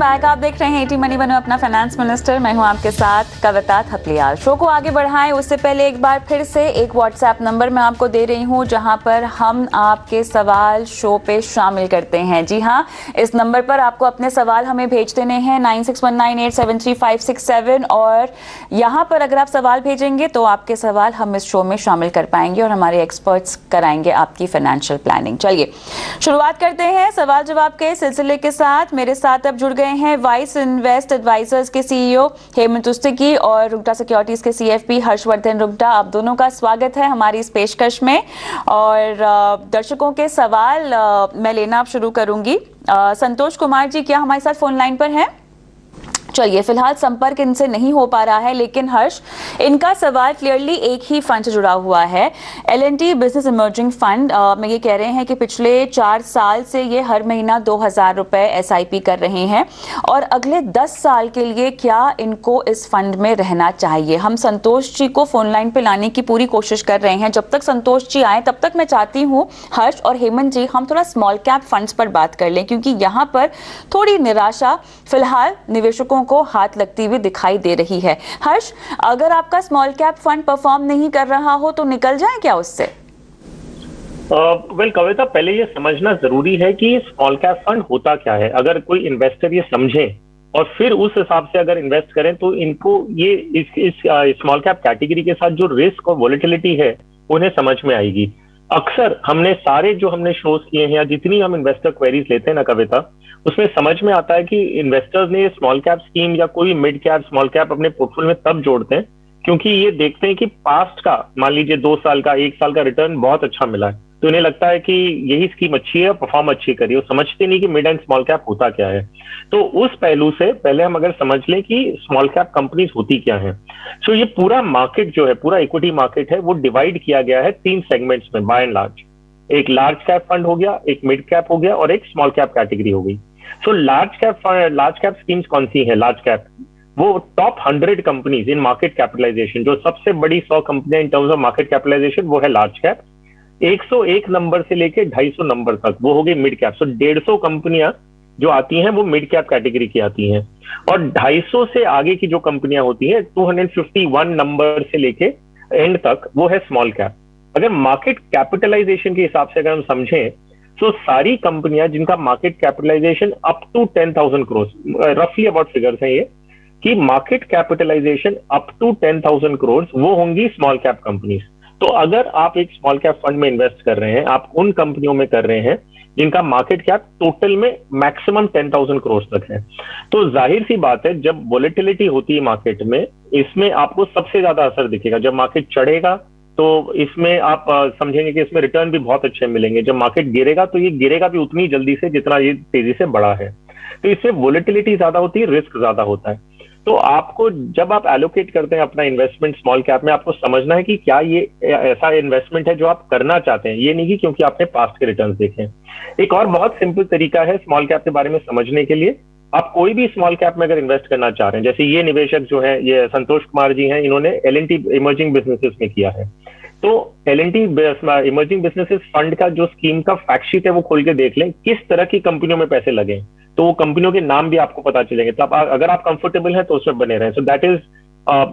Back. आप देख रहे हैं एटी मनी बनो अपना फाइनेंस मिनिस्टर। मैं हूं आपके साथ कविता थपलियाल। शो को आगे बढ़ाएं उससे पहले एक बार फिर से एक व्हाट्सएप नंबर मैं आपको दे रही हूं जहां पर हम आपके सवाल शो पे शामिल करते हैं। जी हां, इस नंबर पर आपको अपने सवाल हमें भेज देने हैं 9619873567 और यहां पर अगर आप सवाल भेजेंगे तो आपके सवाल हम इस शो में शामिल कर पाएंगे और हमारे एक्सपर्ट्स कराएंगे आपकी फाइनेंशियल प्लानिंग। चलिए शुरुआत करते हैं सवाल जवाब के सिलसिले के साथ। मेरे साथ अब जुड़ गए हैं वाइस इन्वेस्ट एडवाइजर्स के सीईओ हेमंत उस्तिकी और रुंगटा सिक्योरिटीज के सीएफपी हर्षवर्धन रुंगटा। आप दोनों का स्वागत है हमारी इस पेशकश में। और दर्शकों के सवाल मैं लेना शुरू करूंगी। संतोष कुमार जी क्या हमारे साथ फोन लाइन पर हैं? चलिए, फिलहाल संपर्क इनसे नहीं हो पा रहा है, लेकिन हर्ष, इनका सवाल क्लियरली एक ही फंड से जुड़ा हुआ है, L&T बिजनेस इमर्जिंग फंड में। ये कह रहे हैं कि पिछले 4 साल से ये हर महीना 2000 रुपए SIP कर रहे हैं और अगले 10 साल के लिए क्या इनको इस फंड में रहना चाहिए? हम संतोष जी को फोन लाइन पे लाने की पूरी कोशिश कर रहे हैं। जब तक संतोष जी आए तब तक मैं चाहती हूँ हर्ष और हेमंत जी हम थोड़ा स्मॉल कैप फंड्स पर बात कर लें, क्योंकि यहाँ पर थोड़ी निराशा फिलहाल निवेशकों को हाथ लगती हुई दिखाई दे रही है। हर्ष, अगर आपका स्मॉल कैप फंड परफॉर्म नहीं कर रहा हो तो निकल जाए क्या उससे? वेल कविता, पहले ये समझना जरूरी है कि स्मॉल कैप फंड होता क्या है। अगर कोई इन्वेस्टर ये समझे और फिर उस हिसाब से अगर इन्वेस्ट करें तो इनको ये इस स्मॉल कैप कैटेगरी के साथ जो रिस्क और वोलेटिलिटी है उन्हें समझ में आएगी। अक्सर हमने शोज किए हैं या जितनी हम इन्वेस्टर क्वेरीज लेते हैं ना कविता, उसमें समझ में आता है कि इन्वेस्टर्स ने स्मॉल कैप स्कीम या कोई मिड कैप स्मॉल कैप अपने पोर्टफोलियो में तब जोड़ते हैं क्योंकि ये देखते हैं कि पास्ट का, मान लीजिए 2 साल का 1 साल का रिटर्न बहुत अच्छा मिला है, तो इन्हें लगता है कि यही स्कीम अच्छी है, परफॉर्म अच्छी करी। वो समझते नहीं कि मिड एंड स्मॉल कैप होता क्या है। तो उस पहलू से पहले हम अगर समझ लें कि स्मॉल कैप कंपनीज होती क्या है। सो ये पूरा मार्केट जो है, पूरा इक्विटी मार्केट है, वो डिवाइड किया गया है 3 सेगमेंट्स में बाय एंड लार्ज। एक लार्ज कैप फंड हो गया, एक मिड कैप हो गया और एक स्मॉल कैप कैटेगरी हो गई। सो लार्ज कैप स्कीम्स कौन सी है? लार्ज कैप वो top 100 companies in market capitalisation, जो सबसे बड़ी 100 कंपनियां in terms of market capitalisation, वो है लार्ज कैप। 101 नंबर से लेके 250 नंबर तक वो हो गई मिड कैप। सो 150 कंपनियां जो आती हैं वो मिड कैप कैटेगरी की आती हैं और 250 से आगे की जो कंपनियां होती हैं 251 नंबर से लेके एंड तक वो है स्मॉल कैप। अगर मार्केट कैपिटलाइजेशन के हिसाब से अगर हम समझें तो सारी कंपनियां जिनका market capitalisation up to 10,000 crore, रफली अबाउट फिगर्स हैं ये, कि market capitalisation up to 10,000 crore वो होंगी स्मॉल कैप कंपनीज। तो अगर आप एक स्मॉल कैप फंड में इन्वेस्ट कर रहे हैं, आप उन कंपनियों में कर रहे हैं जिनका मार्केट कैप टोटल में मैक्सिमम 10,000 करोड़ तक है। तो जाहिर सी बात है, जब वोलेटिलिटी होती है मार्केट में, इसमें आपको सबसे ज्यादा असर दिखेगा। जब मार्केट चढ़ेगा तो इसमें आप समझेंगे कि इसमें रिटर्न भी बहुत अच्छे मिलेंगे। जब मार्केट गिरेगा तो ये गिरेगा भी उतनी जल्दी से जितना ये तेजी से बढ़ा है। तो इससे वोलेटिलिटी ज्यादा होती है, रिस्क ज्यादा होता है। तो आपको जब आप एलोकेट करते हैं अपना इन्वेस्टमेंट स्मॉल कैप में, आपको समझना है कि क्या ये ऐसा इन्वेस्टमेंट है जो आप करना चाहते हैं, ये नहीं कि क्योंकि आपने पास्ट के रिटर्न्स देखे हैं। एक और बहुत सिंपल तरीका है स्मॉल कैप के बारे में समझने के लिए। आप कोई भी स्मॉल कैप में अगर इन्वेस्ट करना चाह रहे हैं, जैसे ये निवेशक जो है, ये संतोष कुमार जी हैं, इन्होंने L&T इमर्जिंग बिजनेसेस में किया है। तो L&T इमर्जिंग बिजनेसेस फंड का जो स्कीम का फैक्ट शीट है वो खोल के देख लें किस तरह की कंपनियों में पैसे लगे, तो वो कंपनियों के नाम भी आपको पता चलेंगे। तो अगर आप कंफर्टेबल हैं तो उसमें बने रहें। सो दैट इज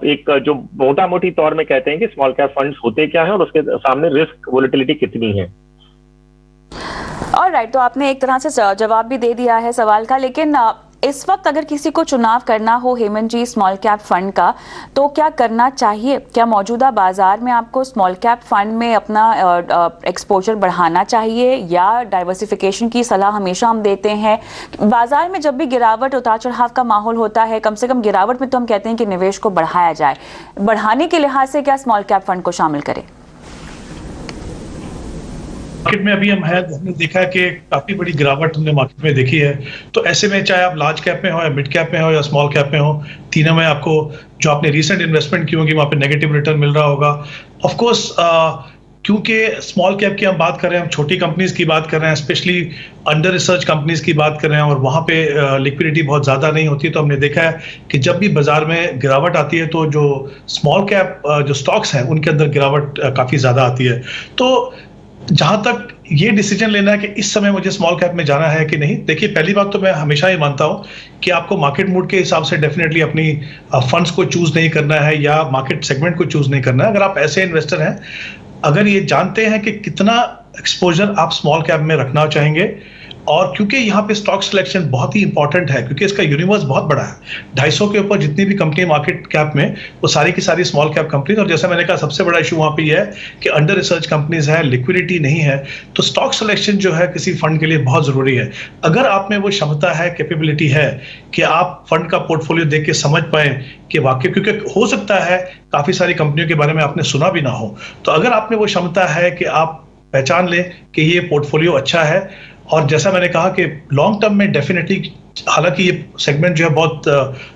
एक जो मोटा मोटी तौर में कहते हैं कि स्मॉल कैप फंड्स होते क्या हैं और उसके सामने रिस्क वोलेटिलिटी कितनी है। ऑलराइट, तो आपने एक तरह से जवाब भी दे दिया है सवाल का, लेकिन इस वक्त अगर किसी को चुनाव करना हो हेमंत जी स्मॉल कैप फंड का, तो क्या करना चाहिए? क्या मौजूदा बाजार में आपको स्मॉल कैप फंड में अपना एक्सपोजर बढ़ाना चाहिए या डाइवर्सिफिकेशन की सलाह हमेशा हम देते हैं? बाजार में जब भी गिरावट, उतार चढ़ाव का माहौल होता है, कम से कम गिरावट में तो हम कहते हैं कि निवेश को बढ़ाया जाए। बढ़ाने के लिहाज से क्या स्मॉल कैप फंड को शामिल करें? मार्केट में अभी हमने देखा है कि काफी बड़ी गिरावट हमने मार्केट में देखी है। तो ऐसे में चाहे आप लार्ज कैप में हो या मिड कैप में हो या स्मॉल कैप में हो, तीनों में आपको जो आपने रीसेंट इन्वेस्टमेंट की होगी वहां पे नेगेटिव रिटर्न मिल रहा होगा। ऑफ कोर्स क्योंकि स्मॉल कैप की हम बात कर रहे हैं, हम छोटी कंपनीज की बात कर रहे हैं, स्पेशली अंडर रिसर्च कंपनीज की बात कर रहे हैं और वहां पे लिक्विडिटी बहुत ज्यादा नहीं होती। तो हमने देखा है कि जब भी बाजार में गिरावट आती है तो जो स्मॉल कैप जो स्टॉक्स हैं उनके अंदर गिरावट काफी ज्यादा आती है। तो जहां तक ये डिसीजन लेना है कि इस समय मुझे स्मॉल कैप में जाना है कि नहीं। देखिए, पहली बात तो मैं हमेशा ये मानता हूं कि आपको मार्केट मूड के हिसाब से डेफिनेटली अपनी फंड्स को चूज नहीं करना है या मार्केट सेगमेंट को चूज नहीं करना है। अगर आप ऐसे इन्वेस्टर हैं, अगर ये जानते हैं कि कितना एक्सपोजर आप स्मॉल कैप में रखना चाहेंगे, और क्योंकि यहाँ पे स्टॉक सिलेक्शन बहुत ही इंपॉर्टेंट है, क्योंकि इसका यूनिवर्स बहुत बड़ा है, 250 के ऊपर जितनी भी कंपनी मार्केट कैप में, वो सारी की सारी स्मॉल कैप कंपनीज। और जैसा मैंने कहा, सबसे बड़ा इशू वहाँ पे ये है कि अंडर रिसर्च कंपनीज है, लिक्विडिटी नहीं है। तो स्टॉक सिलेक्शन जो है किसी फंड के लिए बहुत जरूरी है। अगर आप में वो क्षमता है, कैपेबिलिटी है कि आप फंड का पोर्टफोलियो देख के समझ पाए कि वाकई, क्योंकि हो सकता है काफी सारी कंपनियों के बारे में आपने सुना भी ना हो, तो अगर आप में वो क्षमता है कि आप पहचान लें कि ये पोर्टफोलियो अच्छा है, और जैसा मैंने कहा कि लॉन्ग टर्म में डेफिनेटली, हालांकि ये सेगमेंट जो है बहुत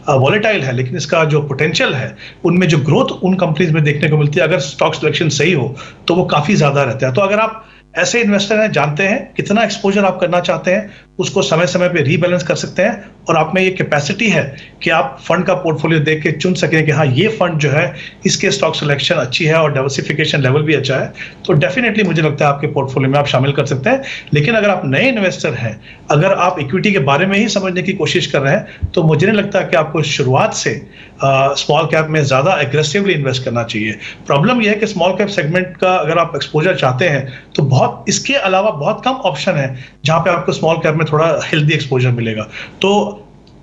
वॉलेटाइल है, लेकिन इसका जो पोटेंशियल है, उनमें जो ग्रोथ उन कंपनीज में देखने को मिलती है, अगर स्टॉक सिलेक्शन सही हो तो वो काफी ज्यादा रहता है। तो अगर आप ऐसे इन्वेस्टर हैं, जानते हैं कितना एक्सपोजर आप करना चाहते हैं, उसको समय समय पे रीबैलेंस कर सकते हैं, और आप में ये कैपेसिटी है कि आप फंड का पोर्टफोलियो देख के चुन सकें कि हाँ, ये फंड जो है इसके स्टॉक सिलेक्शन अच्छी है और डाइवर्सिफिकेशन लेवल भी अच्छा है, तो डेफिनेटली मुझे लगता है आपके पोर्टफोलियो में आप शामिल कर सकते हैं। लेकिन अगर आप नए इन्वेस्टर हैं, अगर आप इक्विटी के बारे में ही समझने की कोशिश कर रहे हैं, तो मुझे नहीं लगता कि आपको शुरुआत से स्मॉल कैप में ज्यादा एग्रेसिवली इन्वेस्ट करना चाहिए। प्रॉब्लम यह है कि स्मॉल कैप सेगमेंट का अगर आप एक्सपोजर चाहते हैं, तो बहुत इसके अलावा बहुत कम ऑप्शन है जहां पे आपको स्मॉल कैप में थोड़ा हेल्दी एक्सपोजर मिलेगा। तो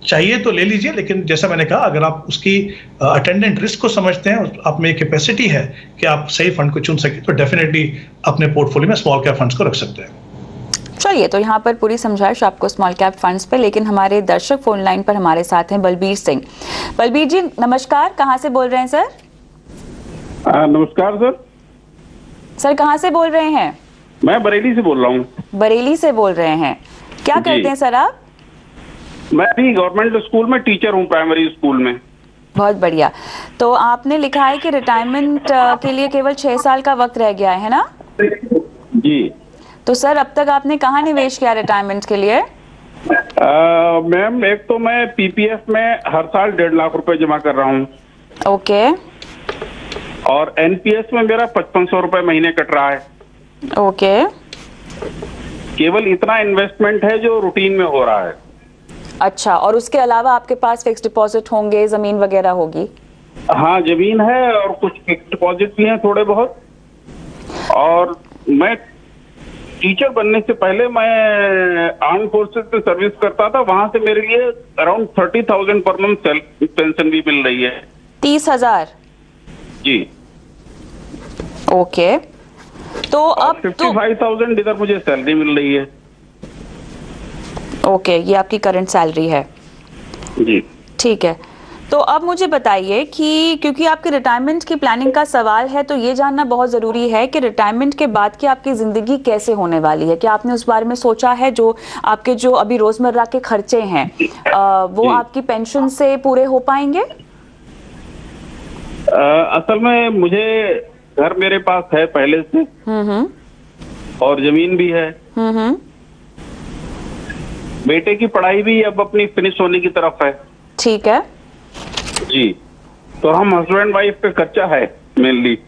चाहिए तो ले लीजिए, लेकिन जैसा मैंने कहा, अगर आप उसकी अटेंडेंट रिस्क को समझते हैं, आप में कैपेसिटी है कि आप सही फंड को चुन सके, तो डेफिनेटली अपने पोर्टफोलियो में स्मॉल कैप फंड्स को रख सकते हैं। चलिए, तो यहाँ पर पूरी समझाइश आपको स्मॉल कैप फंड्स पे, लेकिन हमारे दर्शक फोन लाइन पर हमारे साथ हैं बलबीर सिंह। बलबीर जी नमस्कार, कहाँ से बोल रहे हैं सर? नमस्कार सर। सर कहाँ से बोल रहे हैं? मैं बरेली से बोल रहा हूँ। बरेली से बोल रहे हैं, क्या करते हैं सर आप? मैं भी गवर्नमेंट स्कूल में टीचर हूँ, प्राइमरी स्कूल में। बहुत बढ़िया। तो आपने लिखा है कि रिटायरमेंट के लिए केवल 6 साल का वक्त रह गया है ना? जी। तो सर अब तक आपने कहाँ निवेश किया रिटायरमेंट के लिए? मैम, एक तो मैं पीपीएफ में हर साल 1.5 लाख रुपए जमा कर रहा हूँ। ओके। और एनपीएस में मेरा 5500 रुपए महीने कट रहा है। ओके। केवल इतना इन्वेस्टमेंट है जो रूटीन में हो रहा है। अच्छा, और उसके अलावा आपके पास फिक्स डिपॉजिट होंगे, जमीन वगैरह होगी? हाँ, जमीन है और कुछ फिक्स डिपॉजिट भी हैं थोड़े बहुत। और मैं टीचर बनने से पहले मैं आर्म फोर्सेस में सर्विस करता था, वहां से मेरे लिए अराउंड 30,000 पर मंथ पेंशन भी मिल रही है। 30,000? जी। ओके। तो अब 55,000 इधर मुझे सैलरी मिल रही है। ओके, ये आपकी करंट सैलरी है? जी। ठीक है। तो अब मुझे बताइए कि क्योंकि आपके रिटायरमेंट की प्लानिंग का सवाल है, तो ये जानना बहुत ज़रूरी है कि रिटायरमेंट के बाद की आपकी ज़िंदगी कैसे होने वाली है। क्या आपने उस बारे में सोचा है? जो आपके जो अभी रोज़मर्रा के खर्चे हैं वो आपकी पेंशन से पूरे हो पाएंगे? असल में मुझे घर मेरे पास है पहले से, और जमीन भी है। बेटे की पढ़ाई भी अब अपनी फिनिश होने की तरफ है। ठीक है जी। तो हम हस्बैंड वाइफ पे खर्चा है मेनली।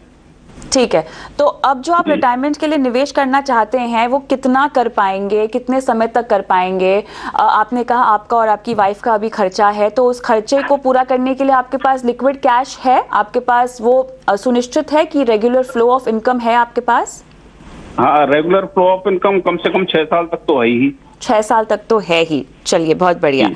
ठीक है। तो अब जो आप रिटायरमेंट के लिए निवेश करना चाहते हैं, वो कितना कर पाएंगे, कितने समय तक कर पाएंगे? आपने कहा आपका और आपकी वाइफ का अभी खर्चा है, तो उस खर्चे को पूरा करने के लिए आपके पास लिक्विड कैश है? आपके पास वो सुनिश्चित है कि रेगुलर फ्लो ऑफ इनकम है आपके पास? हाँ, रेगुलर फ्लो ऑफ इनकम कम से कम 6 साल तक तो है ही। 6 साल तक तो है ही। चलिए, बहुत बढ़िया।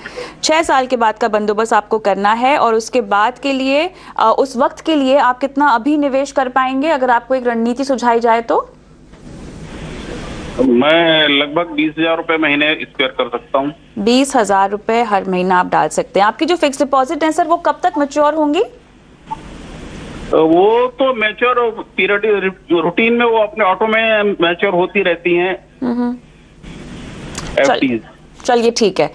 6 साल के बाद का बंदोबस्त आपको करना है, और उसके बाद के लिए उस वक्त के लिए आप कितना अभी निवेश कर पाएंगे, अगर आपको एक रणनीति सुझाई जाए तो? मैं लगभग 20,000 रुपए महीने स्पेयर कर सकता हूँ। 20,000 रुपए हर महीना आप डाल सकते हैं। आपकी जो फिक्स डिपॉजिट है सर, वो कब तक मैच्योर होंगी? वो तो मैच्योर पीरियड रूटीन में वो अपने ऑटो में मैच्योर होती रहती हैं। चलिए, ठीक है।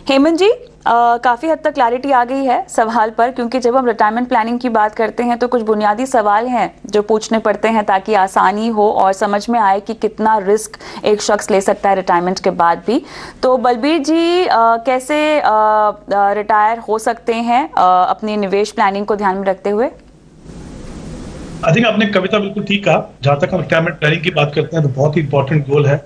हेमंत जी, काफ़ी हद तक क्लैरिटी आ गई है सवाल पर, क्योंकि जब हम रिटायरमेंट प्लानिंग की बात करते हैं तो कुछ बुनियादी सवाल हैं जो पूछने पड़ते हैं ताकि आसानी हो और समझ में आए कि कितना रिस्क एक शख्स ले सकता है रिटायरमेंट के बाद भी। तो बलबीर जी, कैसे रिटायर हो सकते हैं अपनी निवेश प्लानिंग को ध्यान में रखते हुए? आई थिंक आपने कविता बिल्कुल ठीक कहा। जहां तक हम रिटायरमेंट प्लानिंग की बात करते हैं तो बहुत ही इंपॉर्टेंट गोल है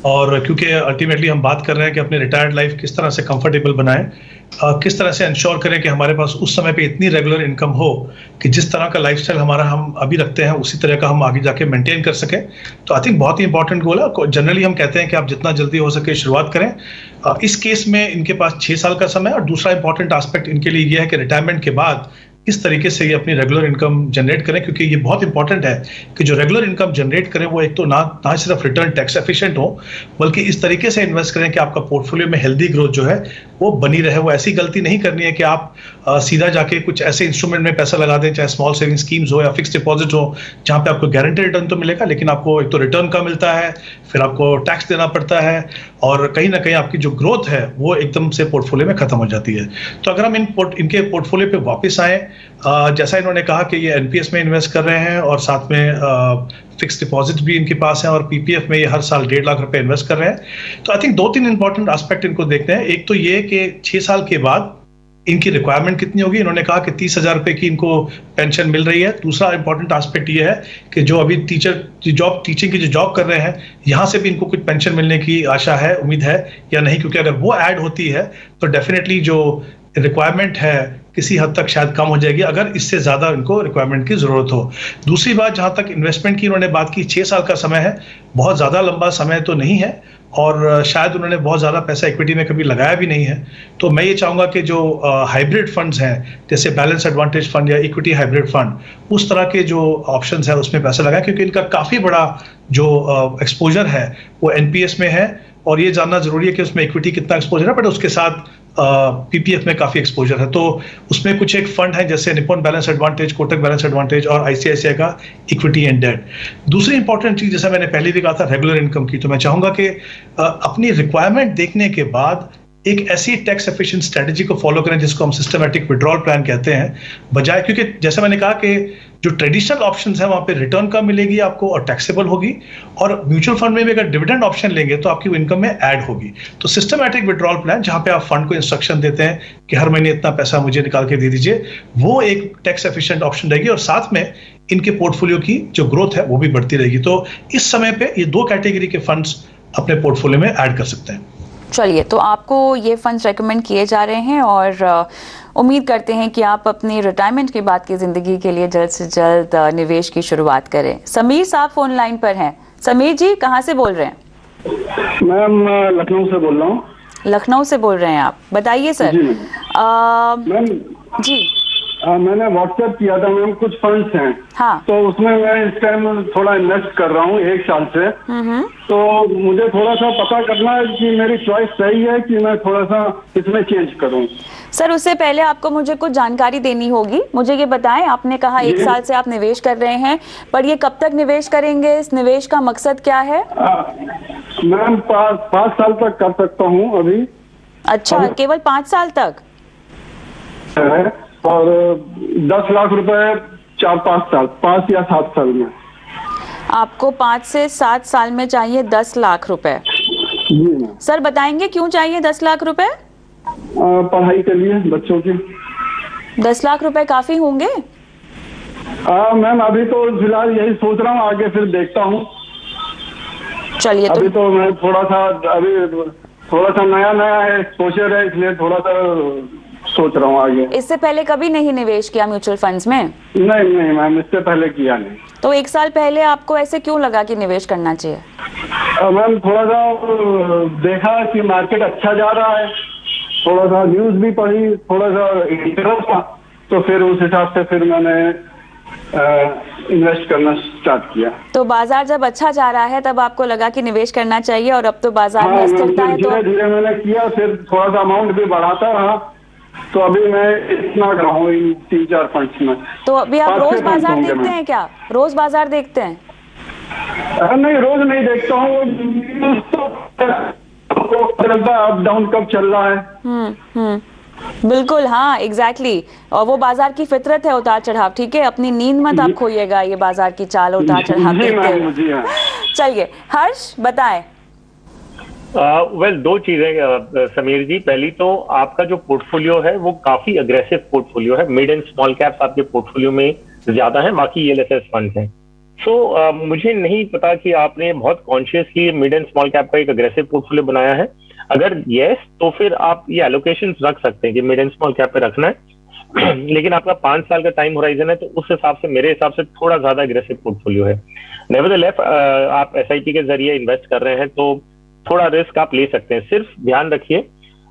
और क्योंकि अल्टीमेटली हम बात कर रहे हैं कि अपने रिटायर्ड लाइफ किस तरह से कंफर्टेबल बनाएं, किस तरह से इंश्योर करें कि हमारे पास उस समय पे इतनी रेगुलर इनकम हो कि जिस तरह का लाइफस्टाइल हमारा हम अभी रखते हैं उसी तरह का हम आगे जाके मेंटेन कर सकें। तो आई थिंक बहुत ही इंपॉर्टेंट गोल है। जनरली हम कहते हैं कि आप जितना जल्दी हो सके शुरुआत करें। इस केस में इनके पास 6 साल का समय, और दूसरा इंपॉर्टेंट एस्पेक्ट इनके लिए यह है कि रिटायरमेंट के बाद किस तरीके से ये अपनी रेगुलर इनकम जनरेट करें, क्योंकि ये बहुत इंपॉर्टेंट है कि जो रेगुलर इनकम जनरेट करें वो एक तो ना सिर्फ रिटर्न टैक्स एफिशिएंट हो, बल्कि इस तरीके से इन्वेस्ट करें कि आपका पोर्टफोलियो में हेल्दी ग्रोथ जो है वो बनी रहे। वो ऐसी गलती नहीं करनी है कि आप सीधा जाके कुछ ऐसे इंस्ट्रूमेंट में पैसा लगा दें, चाहे स्मॉल सेविंग स्कीम्स हो या फिक्स डिपॉजिट हो, जहां पे आपको गारंटी रिटर्न तो मिलेगा लेकिन आपको एक तो रिटर्न कम मिलता है, फिर आपको टैक्स देना पड़ता है, और कहीं ना कहीं आपकी जो ग्रोथ है वो एकदम से पोर्टफोलियो में खत्म हो जाती है। तो अगर हम इनके पोर्टफोलियो पे वापस आए, जैसा इन्होंने कहा कि ये एनपीएस में इन्वेस्ट कर रहे हैं और साथ में फिक्स डिपॉजिट भी इनके पास है, और पीपीएफ में ये हर साल 1.5 लाख रुपए इन्वेस्ट कर रहे हैं। तो आई थिंक 2-3 इंपॉर्टेंट एस्पेक्ट इनको देखते हैं। एक तो ये कि 6 साल के बाद इनकी रिक्वायरमेंट कितनी होगी। इन्होंने कहा कि 30,000 रुपए की इनको पेंशन मिल रही है। दूसरा इंपॉर्टेंट एस्पेक्ट ये है कि जो अभी टीचिंग की जो जॉब कर रहे हैं, यहाँ से भी इनको कुछ पेंशन मिलने की आशा है, उम्मीद है या नहीं, क्योंकि अगर वो ऐड होती है तो डेफिनेटली जो रिक्वायरमेंट है किसी हद तक शायद कम हो जाएगी, अगर इससे ज्यादा इनको रिक्वायरमेंट की जरूरत हो। दूसरी बात, जहां तक इन्वेस्टमेंट की इन्होंने बात की, 6 साल का समय है, बहुत ज्यादा लंबा समय तो नहीं है, और शायद उन्होंने बहुत ज्यादा पैसा इक्विटी में कभी लगाया भी नहीं है। तो मैं ये चाहूंगा कि जो हाइब्रिड फंड्स हैं, जैसे बैलेंस एडवांटेज फंड या इक्विटी हाइब्रिड फंड, उस तरह के जो ऑप्शंस है उसमें पैसा लगाएं, क्योंकि इनका काफी बड़ा जो एक्सपोजर है वो एनपीएस में है, और ये जानना जरूरी है कि उसमें इक्विटी कितना एक्सपोजर है, बट उसके साथ पीपीएफ में काफी एक्सपोजर है। तो उसमें कुछ एक फंड है जैसे Nippon balance advantage, Kotak balance advantage और आईसीआईसीआई का इक्विटी एंड डेट। दूसरी इंपॉर्टेंट चीज, जैसे मैंने पहले भी कहा था, रेगुलर इनकम की, तो मैं चाहूंगा कि अपनी रिक्वायरमेंट देखने के बाद एक ऐसी टैक्स एफिशिएंट स्ट्रेटजी को फॉलो करें जिसको हम सिस्टमैटिक विड्रॉल प्लान कहते हैं, बजाय, क्योंकि जैसे मैंने कहा कि जो ट्रेडिशनल ऑप्शंस है वहां पे रिटर्न कम मिलेगी आपको और टैक्सेबल होगी, और म्यूचुअल फंड में भी अगर डिविडेंड ऑप्शन लेंगे तो आपकी इनकम में ऐड होगी। तो सिस्टमैटिक विड्रॉल प्लान, जहां पे आप फंड को इंस्ट्रक्शन देते हैं कि हर महीने इतना पैसा मुझे निकाल के दे दीजिए, वो एक टैक्स एफिशिएंट ऑप्शन रहेगी, और साथ में इनके पोर्टफोलियो की जो ग्रोथ है वो भी बढ़ती रहेगी। तो इस समय पे ये 2 कैटेगरी के फंड्स अपने पोर्टफोलियो में ऐड कर सकते हैं। चलिए, तो आपको ये फंड्स रेकमेंड किए जा रहे हैं, और उम्मीद करते हैं कि आप अपनी रिटायरमेंट के बाद की ज़िंदगी के लिए जल्द से जल्द निवेश की शुरुआत करें। समीर साहब फोन लाइन पर हैं। समीर जी, कहाँ से बोल रहे हैं? मैम, लखनऊ से बोल रहा हूँ। लखनऊ से बोल रहे हैं आप, बताइए सर। जी मैम। जी, मैंने व्हाट्सएप किया था मैम, कुछ फंड्स हैं। हाँ। तो उसमें मैं इस टाइम थोड़ा इन्वेस्ट कर रहा हूँ 1 साल से। तो मुझे थोड़ा सा पता करना है कि मेरी चॉइस सही है कि मैं थोड़ा सा इसमें चेंज करूँ। सर, उससे पहले आपको मुझे कुछ जानकारी देनी होगी। मुझे ये बताएं, आपने कहा 1 साल से आप निवेश कर रहे हैं, पर ये कब तक निवेश करेंगे? इस निवेश का मकसद क्या है? मैम 5 साल तक कर सकता हूँ अभी। अच्छा, केवल 5 साल तक? और 10 लाख रुपए 4-5 साल, 5 या 7 साल में। आपको 5 से 7 साल में चाहिए 10 लाख रुपए। जी। सर, बताएंगे क्यों चाहिए 10 लाख रुपए? पढ़ाई के लिए बच्चों की। 10 लाख रुपए काफी होंगे? मैम, अभी तो फिलहाल यही सोच रहा हूँ, आगे फिर देखता हूँ। चलिए, अभी तो मैं थोड़ा सा नया है, एक्सपोजर है, इसलिए थोड़ा सा सोच रहा हूँ आगे। इससे पहले कभी नहीं निवेश किया म्यूचुअल फंड्स में? नहीं मैम, इससे पहले किया नहीं। तो 1 साल पहले आपको ऐसे क्यों लगा कि निवेश करना चाहिए? मैम, थोड़ा सा देखा कि मार्केट अच्छा जा रहा है, थोड़ा सा न्यूज भी पढ़ी, थोड़ा सा इंटरेस्ट था, तो फिर उस हिसाब से फिर मैंने इन्वेस्ट करना स्टार्ट किया। तो बाजार जब अच्छा जा रहा है तब आपको लगा कि निवेश करना चाहिए, और अब तो बाजार में अस्थिरता है, तो धीरे धीरे मैंने किया, फिर थोड़ा सा अमाउंट भी बढ़ाता रहा, तो अभी मैं इतना कर रहा हूँ इन 3-4 फंड्स में। तो अभी आप रोज बाजार देखते हैं क्या? रोज बाजार देखते हैं? नहीं, रोज नहीं देखता हूँ, अप डाउन कब चल रहा है। बिल्कुल, हाँ, एग्जैक्टली। और वो बाजार की फितरत है, उतार चढ़ाव। ठीक है, अपनी नींद मत आप खोइएगा ये बाजार की चाल उतार चढ़ाव देखते हुए। चलिए, हर्ष बताएं। वेल, 2 चीजें समीर जी। पहली तो आपका जो पोर्टफोलियो है वो काफी अग्रेसिव पोर्टफोलियो है। मिड एंड स्मॉल कैप्स आपके पोर्टफोलियो में ज्यादा है, बाकी ELSS फंड्स हैं। मुझे नहीं पता कि आपने बहुत consciously mid and small cap का एक अग्रेसिव पोर्टफोलियो बनाया है। अगर यस, तो फिर आप ये एलोकेशन रख सकते हैं कि मिड एंड स्मॉल कैप पे रखना है लेकिन आपका 5 साल का टाइम होराइजन है, तो उस हिसाब से मेरे हिसाब से थोड़ा ज्यादा अग्रेसिव पोर्टफोलियो है। नेवरदलेस आप एसआईपी के जरिए इन्वेस्ट कर रहे हैं तो थोड़ा रिस्क आप ले सकते हैं। सिर्फ ध्यान रखिए,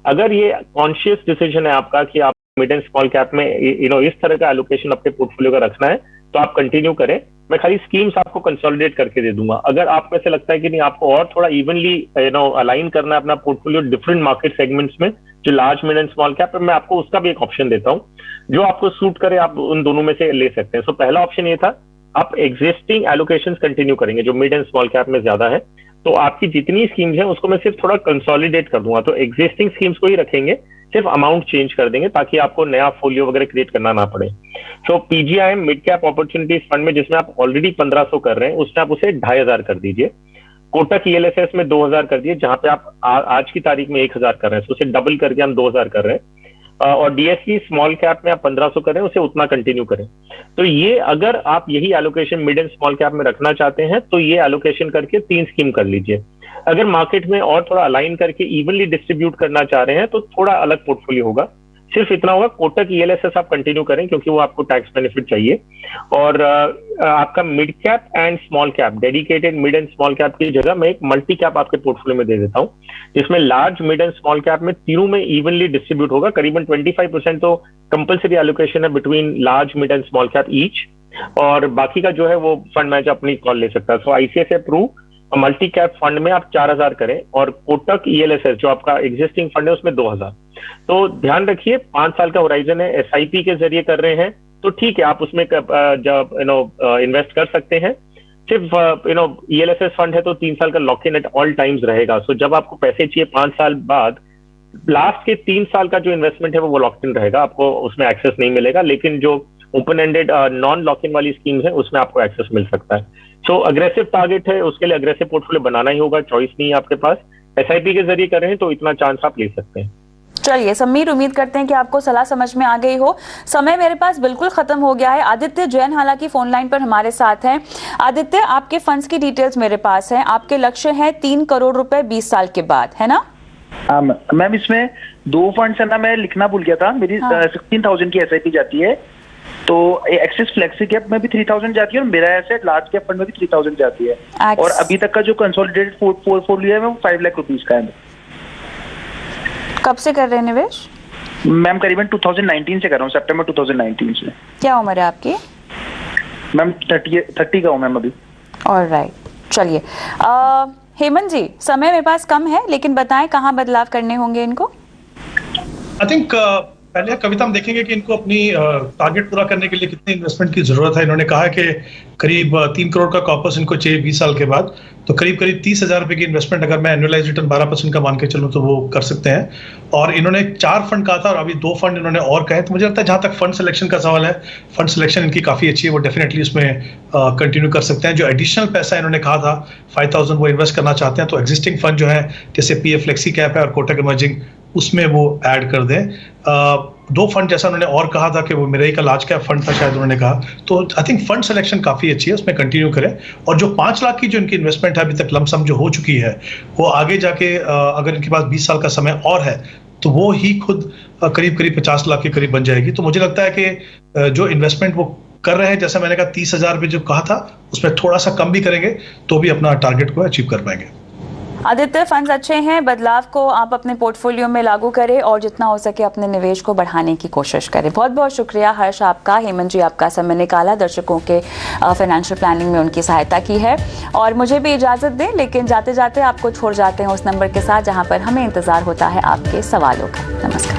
अगर ये कॉन्शियस डिसीजन है आपका कि आप मिड एंड स्मॉल कैप में इस तरह का एलोकेशन अपने पोर्टफोलियो का रखना है, तो आप कंटिन्यू करें। मैं खाली स्कीम्स आपको कंसोलिडेट करके दे दूंगा। अगर आप में से लगता है कि नहीं, आपको और थोड़ा इवनली अलाइन करना है अपना पोर्टफोलियो डिफरेंट मार्केट सेगमेंट्स में, जो large mid and small cap है, मैं आपको उसका भी एक ऑप्शन देता हूँ। जो आपको सूट करे आप उन दोनों में से ले सकते हैं। सो पहला ऑप्शन ये था, आप एग्जिस्टिंग एलोकेशन कंटिन्यू करेंगे जो मिड एंड स्मॉल कैप में ज्यादा है, तो आपकी जितनी स्कीम्स हैं उसको मैं सिर्फ थोड़ा कंसोलिडेट कर दूंगा। तो एग्जिस्टिंग स्कीम्स को ही रखेंगे, सिर्फ अमाउंट चेंज कर देंगे ताकि आपको नया फोलियो वगैरह क्रिएट करना ना पड़े। So PGIM mid cap opportunities fund में जिसमें आप ऑलरेडी 1500 कर रहे हैं, उसमें आप उसे 2500 कर दीजिए। कोटक ईएलएसएस में 2000 कर दिए, जहां पे आप आज की तारीख में 1000 कर रहे हैं, तो उसे डबल करके हम 2000 कर रहे हैं। और डीएसपी स्मॉल कैप में आप 1500 करें, उसे उतना कंटिन्यू करें। तो ये अगर आप यही allocation mid and small cap में रखना चाहते हैं तो ये एलोकेशन करके 3 स्कीम कर लीजिए। अगर मार्केट में और थोड़ा अलाइन करके इवनली डिस्ट्रीब्यूट करना चाह रहे हैं तो थोड़ा अलग पोर्टफोलियो होगा। सिर्फ इतना होगा, कोटक ईएलएसएस आप कंटिन्यू करें क्योंकि वो आपको टैक्स बेनिफिट चाहिए। और आपका mid cap and small cap, dedicated mid and small cap की जगह मैं एक मल्टी कैप आपके पोर्टफोलियो में दे देता हूँ, जिसमें large mid and small cap में तीनों में इवनली डिस्ट्रीब्यूट होगा। करीबन 25% तो कंपल्सरी एलोकेशन है between large mid and small cap each, और बाकी का जो है वो फंड मैनेजर अपनी कॉल ले सकता है। So ICICI Pru multi cap fund में आप 4000 करें, और कोटक ईएलएसएस जो आपका एग्जिस्टिंग फंड है उसमें 2000। तो ध्यान रखिए 5 साल का होराइजन है, एसआईपी के जरिए कर रहे हैं तो ठीक है, आप उसमें जब इन्वेस्ट कर सकते हैं। सिर्फ ईएलएसएस फंड है तो 3 साल का lock in at all times रहेगा। सो जब आपको पैसे चाहिए 5 साल बाद, लास्ट के 3 साल का जो इन्वेस्टमेंट है वो लॉक इन रहेगा, आपको उसमें एक्सेस नहीं मिलेगा। लेकिन जो open ended non lock in वाली स्कीम्स है उसमें आपको एक्सेस मिल सकता है। सो अग्रेसिव टारगेट है, उसके लिए अग्रेसिव पोर्टफोलियो बनाना ही होगा, चॉइस नहीं है आपके पास। एसआईपी के जरिए कर रहे हैं तो इतना चांस आप ले सकते हैं। चलिए समीर, उम्मीद करते हैं कि आपको सलाह समझ में आ गई हो। समय मेरे पास बिल्कुल खत्म हो गया है। आदित्य जैन हालांकि फोन लाइन पर हमारे साथ हैं। आदित्य, आपके फंड्स की डिटेल्स मेरे पास हैं। आपके लक्ष्य है 3 करोड़ रुपए 20 साल के बाद, है ना? हाँ मैम, इसमें 2 फंड्स है ना, मैं लिखना भूल गया था। मेरी 16,000 की एसआईपी जाती है, तो एक्सिस फ्लेक्सी कैप में भी 3000 जाती है, और मेरा एसेट लार्ज कैप फंड में भी 3000 जाती है। और अभी तक का जो कंसोलिडेटेड पोर्टफोलियो है वो 5 लाख रुपीस का है। कब से कर रहे हैं निवेश? मैम करीबन 2019 से कर रहा हूँ, सितंबर 2019 से। क्या उम्र है आपकी? मैम 30 का हूँ मैम अभी। ऑलराइट, चलिए हेमंत जी, समय मेरे पास कम है, लेकिन बताएं कहाँ बदलाव करने होंगे इनको। आई थिंक पहले कविता हम देखेंगे कि इनको अपनी टारगेट पूरा करने के लिए कितनी इन्वेस्टमेंट की जरूरत है। इन्होंने कहा कि करीब 3 करोड़ का कॉर्पस इनको चाहिए 20 साल के बाद, तो करीब 30,000 रुपए की इन्वेस्टमेंट अगर मैं एनुअलाइज रिटर्न 12% का मान के चलूं तो वो कर सकते हैं। और इन्होंने 4 फंड कहा था और अभी 2 फंड इन्होंने और कहे, तो मुझे लगता है जहां तक फंड सिलेक्शन का सवाल है, फंड सिलेक्शन इनकी काफी अच्छी है, वो डेफिनेटली इसमें कंटिन्यू कर सकते हैं। जो एडिशनल पैसा इन्होंने कहा था 5000 वो इन्वेस्ट करना चाहते हैं, तो एग्जिस्टिंग फंड जो है जैसे पीएफ फ्लेक्सी कैप है और कोटक इमर्जिंग, उसमें वो ऐड कर दें। 2 फंड जैसा उन्होंने और कहा था कि वो मेरे का लार्ज कैप फंड था शायद उन्होंने कहा, तो आई थिंक फंड सिलेक्शन काफी अच्छी है, उसमें कंटिन्यू करें। और जो 5 लाख की जो इनकी इन्वेस्टमेंट है अभी तक लमसम जो हो चुकी है, वो आगे जाके अगर इनके पास 20 साल का समय और है तो वो ही खुद करीब 50 लाख के करीब बन जाएगी। तो मुझे लगता है कि जो इन्वेस्टमेंट वो कर रहे हैं, जैसा मैंने कहा 30,000 रुपये जो कहा था, उसमें थोड़ा सा कम भी करेंगे तो भी अपना टारगेट को अचीव कर पाएंगे। आदित्य, फंड्स अच्छे हैं, बदलाव को आप अपने पोर्टफोलियो में लागू करें और जितना हो सके अपने निवेश को बढ़ाने की कोशिश करें। बहुत बहुत शुक्रिया हर्ष आपका, हेमंत जी आपका समय निकाला, दर्शकों के फाइनेंशियल प्लानिंग में उनकी सहायता की है। और मुझे भी इजाज़त दें, लेकिन जाते जाते आपको छोड़ जाते हैं उस नंबर के साथ जहां पर हमें इंतज़ार होता है आपके सवालों का। नमस्कार।